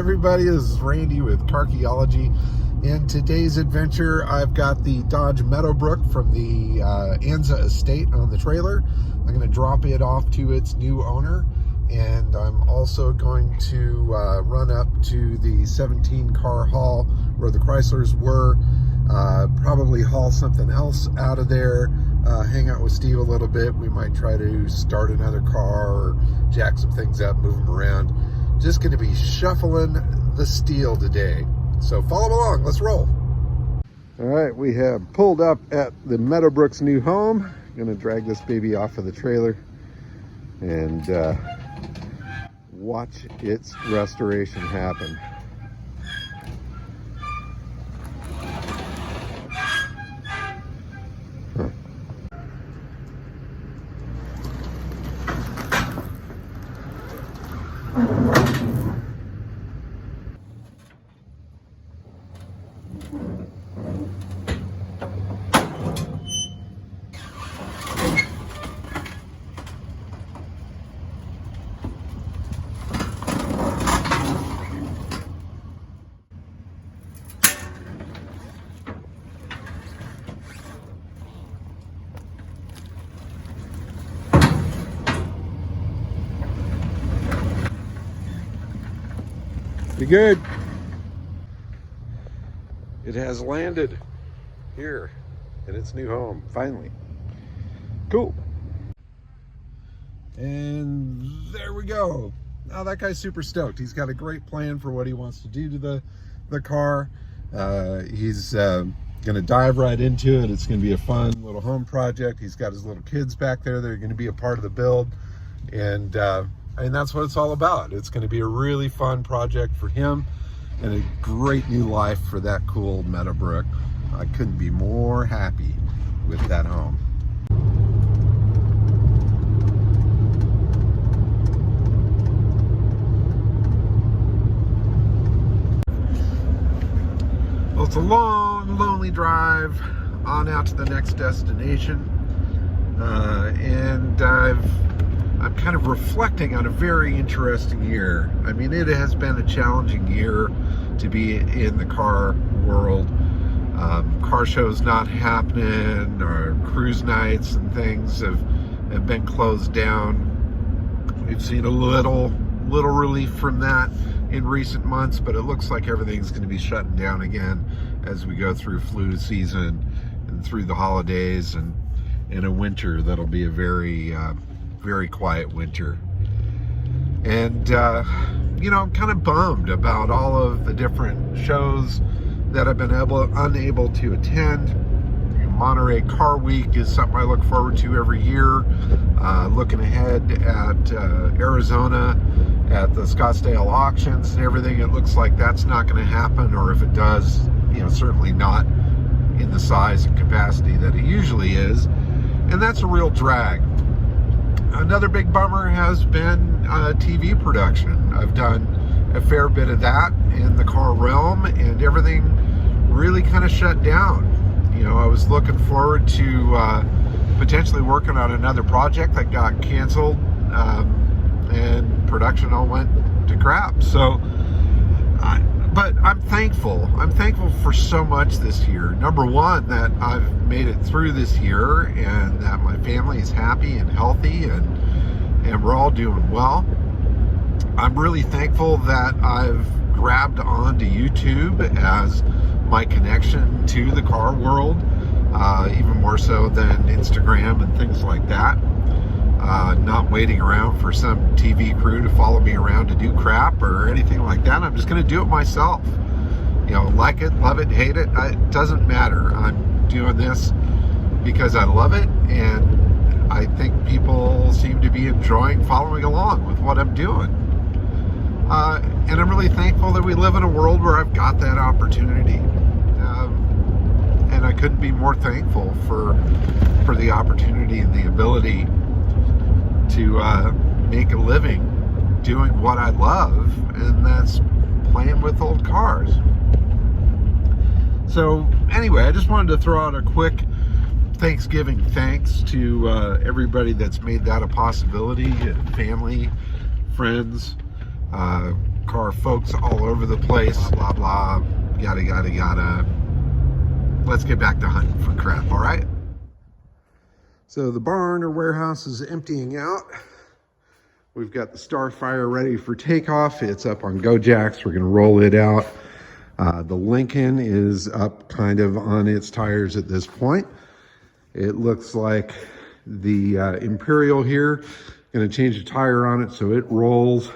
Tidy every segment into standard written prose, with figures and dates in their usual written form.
everybody, this is Randy with Carchaeology. In today's adventure, I've got the Dodge Meadowbrook from the Anza estate on the trailer. I'm going to drop it off to its new owner, and I'm also going to run up to the 17 car haul where the Chryslers were, probably haul something else out of there, hang out with Steve a little bit. We might try to start another car or jack some things up, move them around. Just going to be shuffling the steel today. So follow along, let's roll. All right, we have pulled up at the Meadowbrook's new home. Gonna drag this baby off of the trailer and watch its restoration happen. Be good. It has landed here in its new home, finally. Cool. And there we go. Now that guy's super stoked. He's got a great plan for what he wants to do to the car. He's gonna dive right into it. It's gonna be a fun little home project. He's got his little kids back there that are gonna be a part of the build. And that's what it's all about. It's going to be a really fun project for him and a great new life for that cool Meadowbrook. I couldn't be more happy with that home. Well, it's a long, lonely drive on out to the next destination. And I'm kind of reflecting on a very interesting year. I mean, it has been a challenging year to be in the car world. Car shows not happening, or cruise nights and things have been closed down. We've seen a little relief from that in recent months, but it looks like everything's going to be shutting down again as we go through flu season and through the holidays and in a winter that'll be a very quiet winter. And you know, I'm kind of bummed about all of the different shows that I've been unable to attend. Monterey Car Week is something I look forward to every year. Looking ahead at Arizona at the Scottsdale auctions and everything, it looks like that's not going to happen, or if it does, you know, certainly not in the size and capacity that it usually is, and that's a real drag. Another big bummer has been TV production. I've done a fair bit of that in the car realm, and everything really kind of shut down. You know, I was looking forward to potentially working on another project that got canceled, and production all went to crap. So, but I'm thankful. I'm thankful for so much this year. Number one, that I've made it through this year, and that my family is happy and healthy, and we're all doing well. I'm really thankful that I've grabbed onto YouTube as my connection to the car world, even more so than Instagram and things like that. Not waiting around for some TV crew to follow me around to do crap or anything like that. I'm just going to do it myself. You know, like it, love it, hate it, it doesn't matter. I'm doing this because I love it, and I think people seem to be enjoying following along with what I'm doing. And I'm really thankful that we live in a world where I've got that opportunity. And I couldn't be more thankful for the opportunity and the ability to make a living doing what I love, and that's playing with old cars. So anyway, I just wanted to throw out a quick Thanksgiving thanks to everybody that's made that a possibility, family, friends, car folks all over the place, blah, blah, yada, yada, yada. Let's get back to hunting for crap, all right? So the barn or warehouse is emptying out. We've got the Starfire ready for takeoff. It's up on GoJacks. We're gonna roll it out. The Lincoln is up kind of on its tires at this point. It looks like the Imperial here, gonna change the tire on it so it rolls,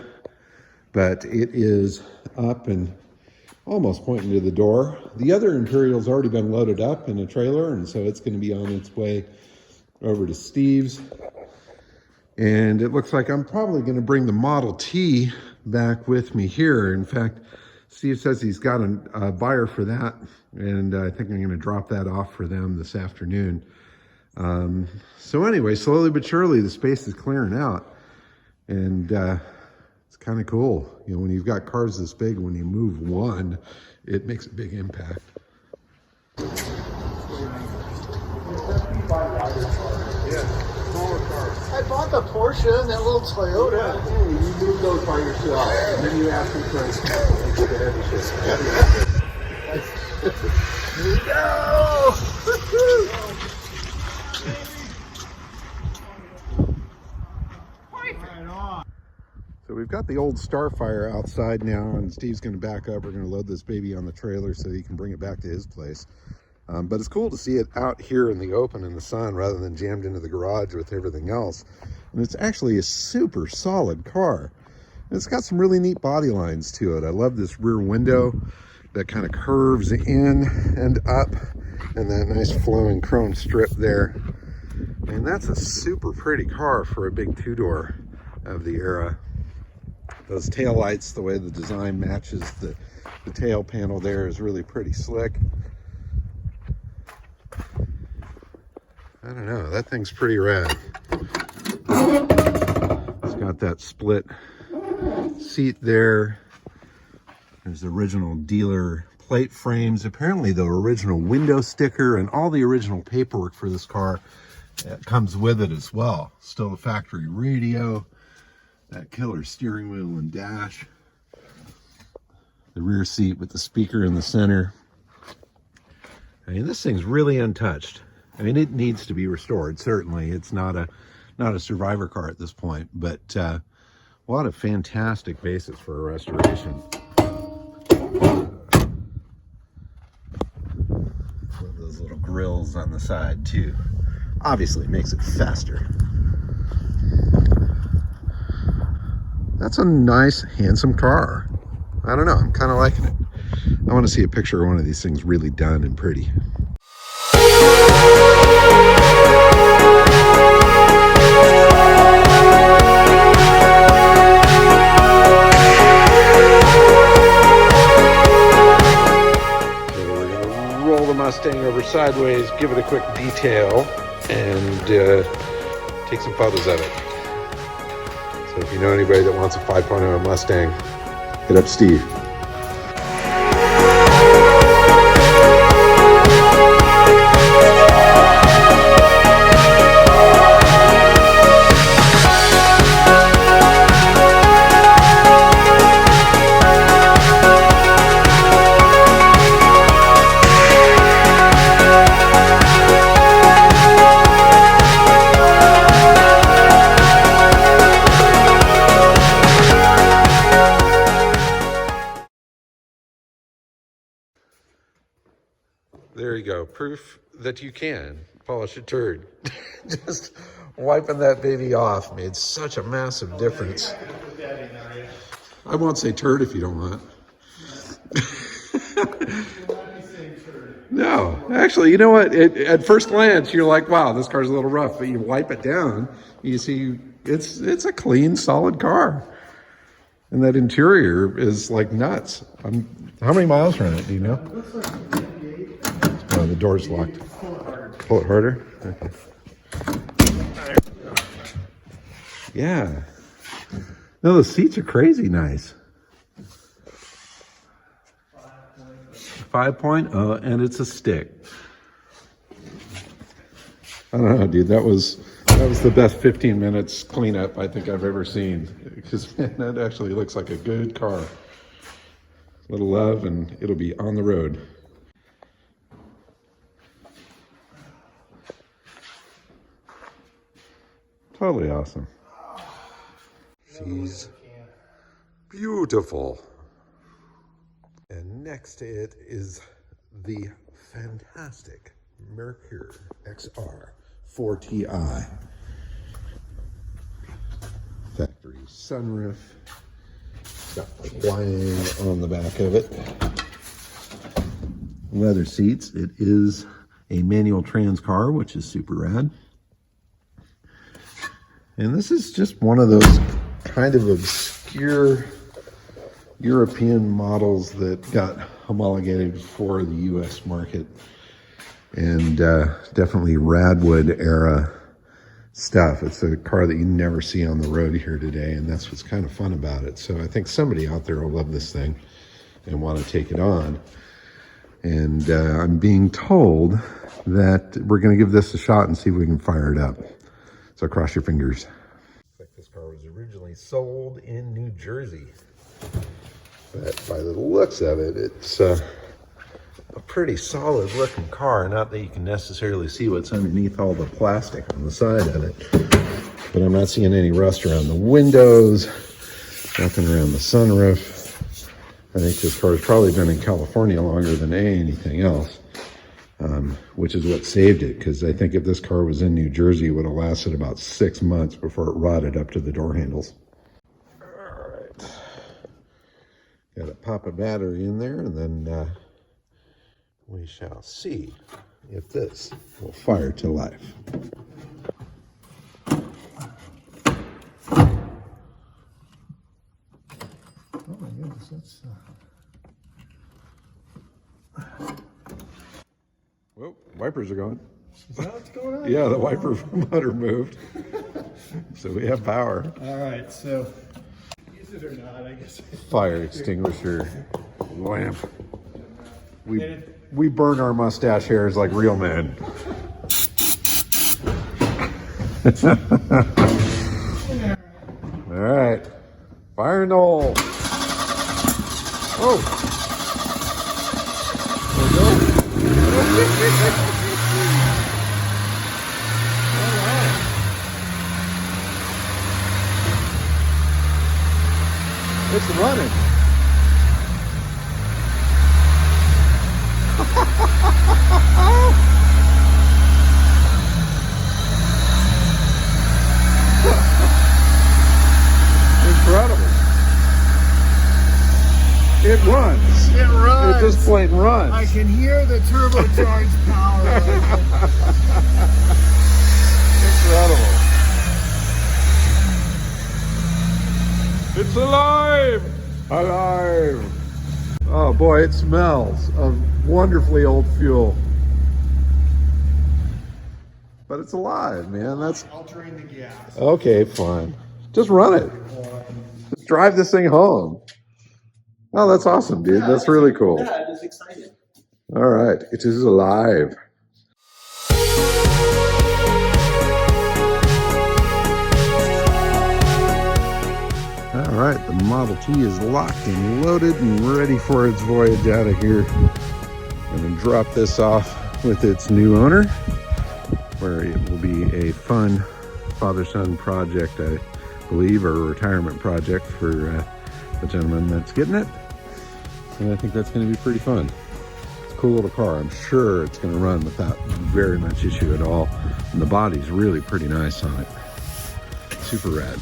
but it is up and almost pointing to the door. The other Imperial's already been loaded up in a trailer, and so it's gonna be on its way over to Steve's. And it looks like I'm probably gonna bring the Model T back with me here. In fact, Steve says he's got a buyer for that, and I think I'm gonna drop that off for them this afternoon. So anyway, slowly but surely the space is clearing out, and it's kind of cool. You know, when you've got cars this big, when you move one, it makes a big impact. I bought the Porsche and that little Toyota. Yeah, you move those by yourself, and then you ask me for Here we go! So we've got the old Starfire outside now, and Steve's going to back up. We're going to load this baby on the trailer so he can bring it back to his place. But it's cool to see it out here in the open in the sun rather than jammed into the garage with everything else. And it's actually a super solid car. And it's got some really neat body lines to it. I love this rear window that kind of curves in and up, and that nice flowing chrome strip there. And that's a super pretty car for a big two-door of the era. Those tail lights, the way the design matches the tail panel there, is really pretty slick. I don't know, that thing's pretty rad. It's got that split seat there. There's the original dealer plate frames. Apparently the original window sticker and all the original paperwork for this car comes with it as well. Still the factory radio, that killer steering wheel and dash, the rear seat with the speaker in the center. I mean, this thing's really untouched. I mean, it needs to be restored, certainly. It's not a survivor car at this point, but what a fantastic basis for a restoration. With those little grills on the side too. Obviously makes it faster. That's a nice, handsome car. I don't know, I'm kind of liking it. I want to see a picture of one of these things really done and pretty. Mustang over sideways, give it a quick detail, and take some photos of it. So if you know anybody that wants a 5.0 Mustang, hit up Steve. There you go, proof that you can polish a turd. Just wiping that baby off made such a massive difference. I won't say turd if you don't want. No, actually, you know what? At first glance, you're like, wow, this car's a little rough, but you wipe it down, you see it's a clean, solid car. And that interior is like nuts. How many miles are in it, do you know? Oh, the door's locked. Pull it harder? Okay. Yeah. No, the seats are crazy nice. 5.0, and it's a stick. I don't know, dude. That was the best 15 minutes cleanup I think I've ever seen. Because man, that actually looks like a good car. Little love, and it'll be on the road. Totally awesome. She's beautiful. And next to it is the fantastic Merkur XR4TI. Factory sunroof. Got Wang on the back of it. Leather seats. It is a manual trans car, which is super rad. And this is just one of those kind of obscure European models that got homologated for the US market. And definitely Radwood era stuff. It's a car that you never see on the road here today, and that's what's kind of fun about it. So I think somebody out there will love this thing and want to take it on. And I'm being told that we're going to give this a shot and see if we can fire it up. So cross your fingers. Looks like this car was originally sold in New Jersey. But by the looks of it, it's a pretty solid looking car. Not that you can necessarily see what's underneath all the plastic on the side of it. But I'm not seeing any rust around the windows, nothing around the sunroof. I think this car's probably been in California longer than anything else. Which is what saved it, because I think if this car was in New Jersey, it would have lasted about 6 months before it rotted up to the door handles. All right. Got to pop a battery in there, and then we shall see if this will fire to life. Oh my goodness, that's... Whoa, wipers are going. Is that what's going on? Yeah, the wiper motor moved. So we have power. All right, so use it or not, I guess. Fire extinguisher lamp. We burn our mustache hairs like real men. All right, fire in the hole. Oh. It's running. Incredible. It runs. It runs. It just plain runs. I can hear the turbocharged power. Incredible. It's alive! Alive! Oh boy, it smells of wonderfully old fuel. But it's alive, man. That's I'll drain the gas. okay, fine. Just run it. Just drive this thing home. Oh, that's awesome, dude. That's really cool. Yeah, it is exciting. All right, it is alive. All right, the Model T is locked and loaded and ready for its voyage out of here. I'm going to drop this off with its new owner, where it will be a fun father-son project, I believe, or a retirement project for the gentleman that's getting it. And I think that's going to be pretty fun. It's a cool little car. I'm sure it's going to run without very much issue at all. And the body's really pretty nice on it. Super rad.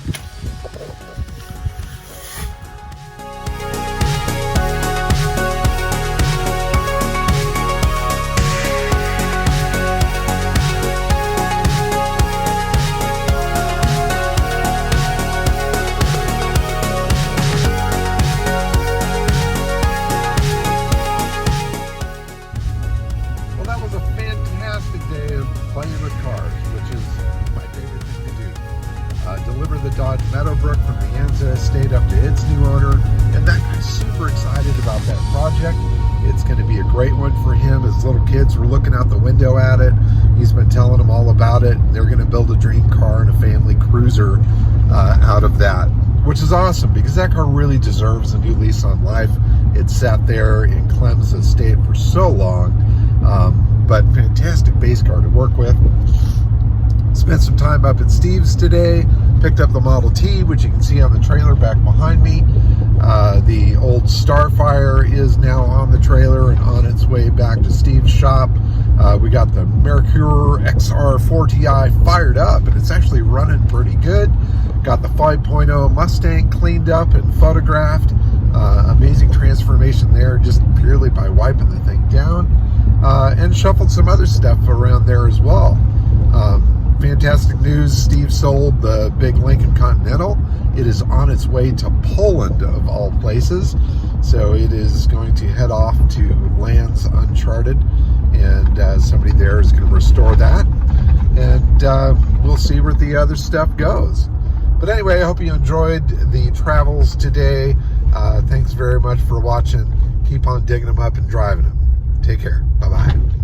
Playing with cars, which is my favorite thing to do. Deliver the Dodge Meadowbrook from the Anza estate up to its new owner, and that guy's super excited about that project. It's going to be a great one for him. His little kids were looking out the window at it. He's been telling them all about it. They're going to build a dream car and a family cruiser out of that, which is awesome because that car really deserves a new lease on life. It sat there in Clem's estate for so long, but fantastic base car to work with. Spent some time up at Steve's today, picked up the Model T, which you can see on the trailer back behind me. The old Starfire is now on the trailer and on its way back to Steve's shop. We got the Merkur XR4TI fired up, and it's actually running pretty good. Got the 5.0 Mustang cleaned up and photographed. Amazing transformation there just purely by wiping the thing down. And shuffled some other stuff around there as well. Fantastic news, Steve sold the big Lincoln Continental. It is on its way to Poland, of all places. So it is going to head off to lands uncharted, and somebody there is going to restore that. And we'll see where the other stuff goes. But anyway, I hope you enjoyed the travels today. Thanks very much for watching. Keep on digging them up and driving them. Take care. Bye-bye.